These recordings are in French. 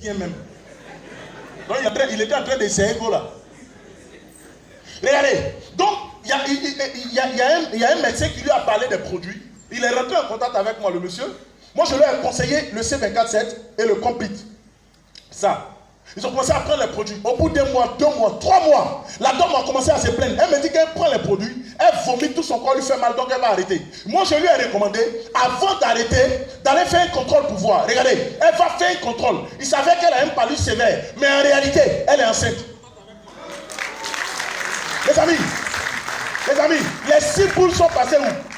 tient même. Donc il était en train d'essayer là. Regardez, donc il y a un médecin qui lui a parlé des produits. Il est rentré en contact avec moi, le monsieur. Moi, je lui ai conseillé le C24-7 et le Complete. Ça. Ils ont commencé à prendre les produits. Au bout d'un mois, 2 mois, 3 mois, la dame a commencé à se plaindre. Elle me dit qu'elle prend les produits, elle vomit, tout son corps lui fait mal, donc elle va arrêter. Moi, je lui ai recommandé, avant d'arrêter, d'aller faire un contrôle pour voir. Regardez, elle va faire un contrôle. Il savait qu'elle a un palud sévère, mais en réalité, elle est enceinte. Les amis, les 6 boules sont passées où?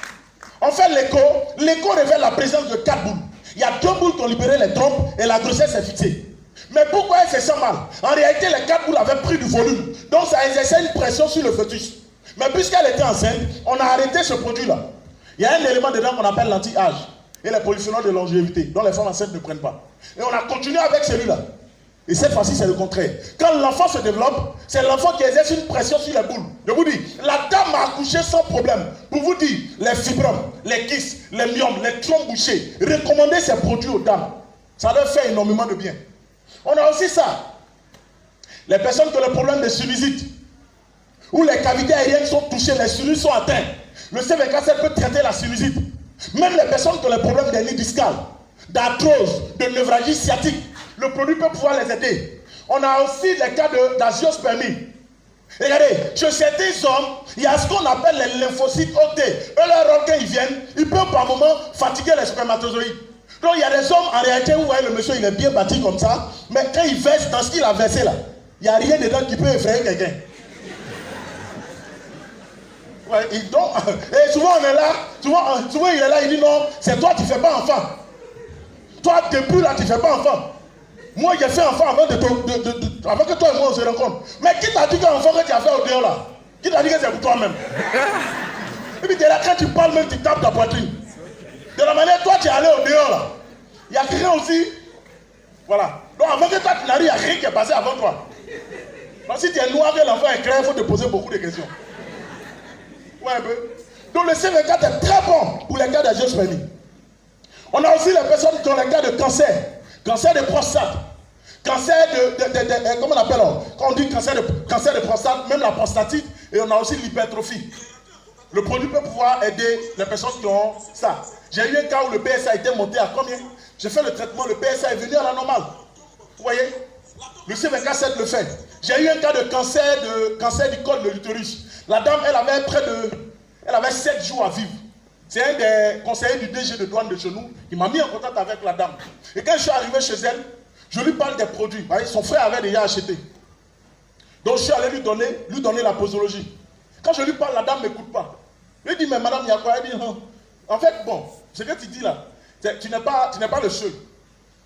On fait l'écho. L'écho révèle la présence de 4 boules. Il y a 2 boules qui ont libéré les trompes et la grossesse est fixée. Mais pourquoi elle se sent mal? En réalité, les 4 boules avaient pris du volume. Donc ça exerçait une pression sur le fœtus. Mais puisqu'elle était enceinte, on a arrêté ce produit-là. Il y a un élément dedans qu'on appelle l'anti-âge. Et les pollutionnaires de longévité, dont les femmes enceintes ne prennent pas. Et on a continué avec celui-là. Et cette fois-ci, c'est le contraire. Quand l'enfant se développe, c'est l'enfant qui exerce une pression sur les boules. Je vous dis, la dame a accouché sans problème. Pour vous dire, les fibromes, les kystes, les myomes, les trompes bouchées, recommandez ces produits aux dames. Ça leur fait énormément de bien. On a aussi ça. Les personnes qui ont le problème de sinusite, où les cavités aériennes sont touchées, les sinus sont atteints. Le C24-7 peut traiter la sinusite. Même les personnes qui ont le problème d'hernie discale, d'arthrose, de névralgie sciatique, le produit peut pouvoir les aider. On a aussi les cas d'agiospermie. Regardez, chez certains hommes, il y a ce qu'on appelle les lymphocytes OT. Eux, leur organe, ils viennent, ils peuvent par moment fatiguer les spermatozoïdes. Donc il y a des hommes, en réalité, vous voyez le monsieur, il est bien bâti comme ça, mais quand il verse dans ce qu'il a versé là, il n'y a rien dedans qui peut effrayer quelqu'un. Ouais, et souvent on est là, souvent il est là, il dit non, c'est toi qui ne fais pas enfant. Toi, depuis là, tu ne fais pas enfant. Moi, j'ai fait enfant avant, avant que toi et moi on se rencontre. Mais qui t'a dit qu'un enfant que tu as fait au dehors là? Qui t'a dit que c'est pour toi-même? Et puis là, quand tu parles même, tu tapes ta poitrine. De la manière, toi, tu es allé au dehors là. Il y a quelqu'un aussi. Voilà. Donc avant que toi, tu n'arrives, il n'y a rien qui est passé avant toi. Donc si tu es noir et l'enfant est clair, il faut te poser beaucoup de questions. Ouais, un peu. Donc le C24 est très bon pour les cas d'agiospermie. On a aussi les personnes qui ont les cas de cancer. Cancer de prostate. Cancer comment on appelle ça? Quand on dit cancer de prostate, même la prostatite, et on a aussi l'hypertrophie. Le produit peut pouvoir aider les personnes qui ont ça. J'ai eu un cas où le PSA a été monté à combien? J'ai fait le traitement, le PSA est venu à la normale. Vous voyez? Le C24-7 le fait. J'ai eu un cas de cancer du col de l'utérus. La dame, elle avait 7 jours à vivre. C'est un des conseillers du DG de douane de chez nous qui m'a mis en contact avec la dame. Et quand je suis arrivé chez elle, je lui parle des produits. Vous voyez, son frère avait déjà acheté. Donc je suis allé lui donner la posologie. Quand je lui parle, la dame ne m'écoute pas. Je lui dis, mais madame, il y a quoi? Elle dit, non. En fait, bon, ce que tu dis là, tu n'es pas le seul.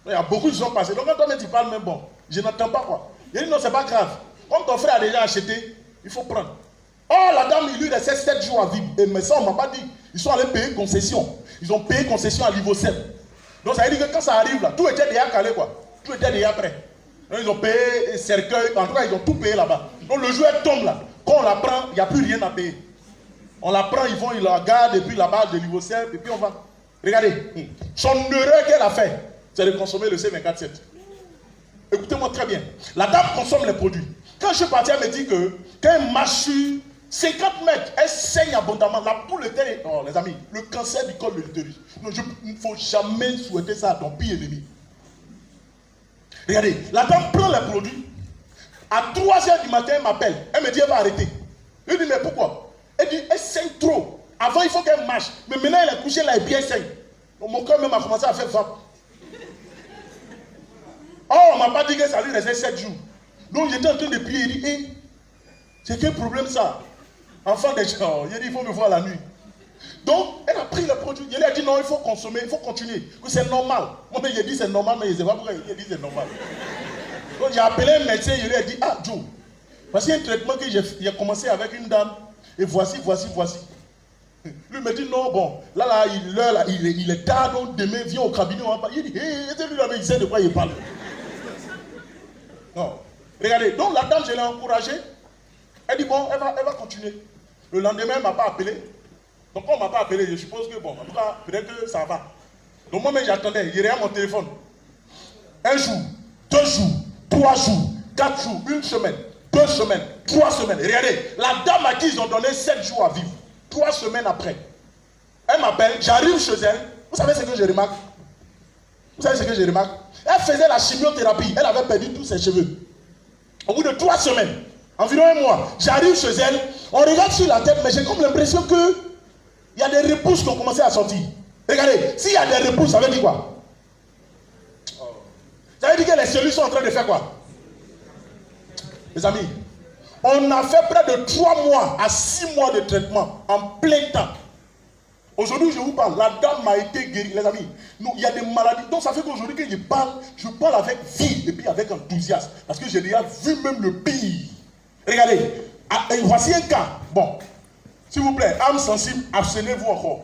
Il y a beaucoup de gens passés. Donc quand toi-même tu parles, même bon, je n'entends pas quoi. Il dit, non, c'est pas grave. Comme ton frère a déjà acheté, il faut prendre. Oh, la dame, il lui restait 7 jours à vivre. Mais ça, on ne m'a pas dit. Ils sont allés payer concession. Ils ont payé concession à Livocel. Donc ça veut dire que quand ça arrive là, tout était déjà calé quoi. Tout était déjà prêt. Donc, ils ont payé cercueil. En tout cas, ils ont tout payé là-bas. Donc le jouet tombe là. Quand on la prend, il n'y a plus rien à payer. On la prend, ils la gardent et puis là-bas de Livocel. Et puis on va. Regardez. Son erreur qu'elle a fait, c'est de consommer le C24-7. Écoutez-moi très bien. La dame consomme les produits. Quand je suis parti, elle me dit que quand elle marche sur 50 mètres, elle saigne abondamment. La poule était... Oh, les amis, le cancer du col de l'utérus. Il ne faut jamais souhaiter ça à ton pire ennemi. Regardez, la dame prend les produits. À 3h du matin, elle m'appelle. Elle me dit, elle va arrêter. Je lui dis, mais pourquoi? Elle dit, elle saigne trop. Avant, il faut qu'elle marche. Mais maintenant, elle est couchée là et puis elle saigne. Donc, mon corps même a commencé à faire vape. Oh, on ne m'a pas dit que ça lui restait 7 jours. Donc, j'étais en train de prier. Il dit, hé, c'est quel problème ça? Enfant des gens, il a dit, il faut me voir la nuit. Donc, elle a pris le produit. Il a dit, non, il faut consommer, il faut continuer. Que c'est normal. Moi, il a dit, c'est normal, mais il ne sait pas pourquoi il a dit, c'est normal. Donc, j'ai appelé un médecin, il lui a dit, ah, Joe, voici un traitement que j'ai commencé avec une dame. Et voici. Lui me dit, non, bon, là, il est tard, donc demain, viens au cabinet, on va parler. Il dit, hé, lui là, il sait de quoi il parle. Non. Regardez, donc la dame, je l'ai encouragée. Elle dit, bon, elle va continuer. Le lendemain, elle ne m'a pas appelé. Donc, quand on ne m'a pas appelé, je suppose que, bon, en tout cas, peut-être que ça va. Donc, moi-même, j'attendais. Il y a mon téléphone. 1 jour, 2 jours, 3 jours, 4 jours, 1 semaine, 2 semaines, 3 semaines. Regardez, la dame à qui ils ont donné 7 jours à vivre, 3 semaines après, elle m'appelle, j'arrive chez elle. Vous savez ce que je remarque? Vous savez ce que je remarque? Elle faisait la chimiothérapie, elle avait perdu tous ses cheveux. Au bout de 3 semaines, environ 1 mois, j'arrive chez elle, on regarde sur la tête, mais j'ai comme l'impression que il y a des repousses qui ont commencé à sortir. Regardez, s'il y a des repousses, ça veut dire quoi? Ça veut dire que les cellules sont en train de faire quoi? Mes amis, on a fait près de 3 mois à 6 mois de traitement en plein temps. Aujourd'hui, je vous parle, la dame m'a été guérie. Les amis, il y a des maladies. Donc ça fait qu'aujourd'hui que je parle avec vie et puis avec enthousiasme. Parce que j'ai déjà vu même le pire. Regardez, voici un cas. Bon, s'il vous plaît, âme sensible, abstenez-vous encore.